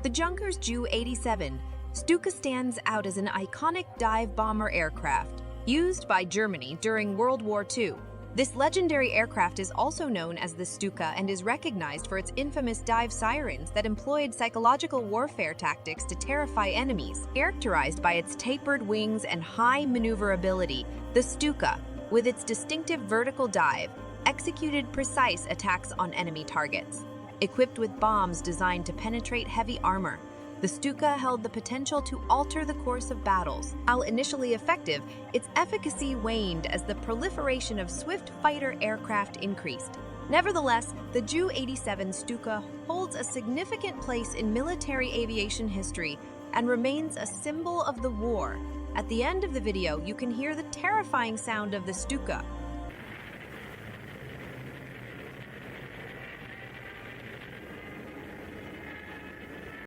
The Junkers Ju-87, Stuka stands out as an iconic dive bomber aircraft used by Germany during World War II. This legendary aircraft is also known as the Stuka and is recognized for its infamous dive sirens that employed psychological warfare tactics to terrify enemies. Characterized by its tapered wings and high maneuverability, the Stuka, with its distinctive vertical dive, executed precise attacks on enemy targets. Equipped with bombs designed to penetrate heavy armor, the Stuka held the potential to alter the course of battles. While initially effective, its efficacy waned as the proliferation of swift fighter aircraft increased. Nevertheless, the Ju-87 Stuka holds a significant place in military aviation history and remains a symbol of the war. At the end of the video, you can hear the terrifying sound of the Stuka,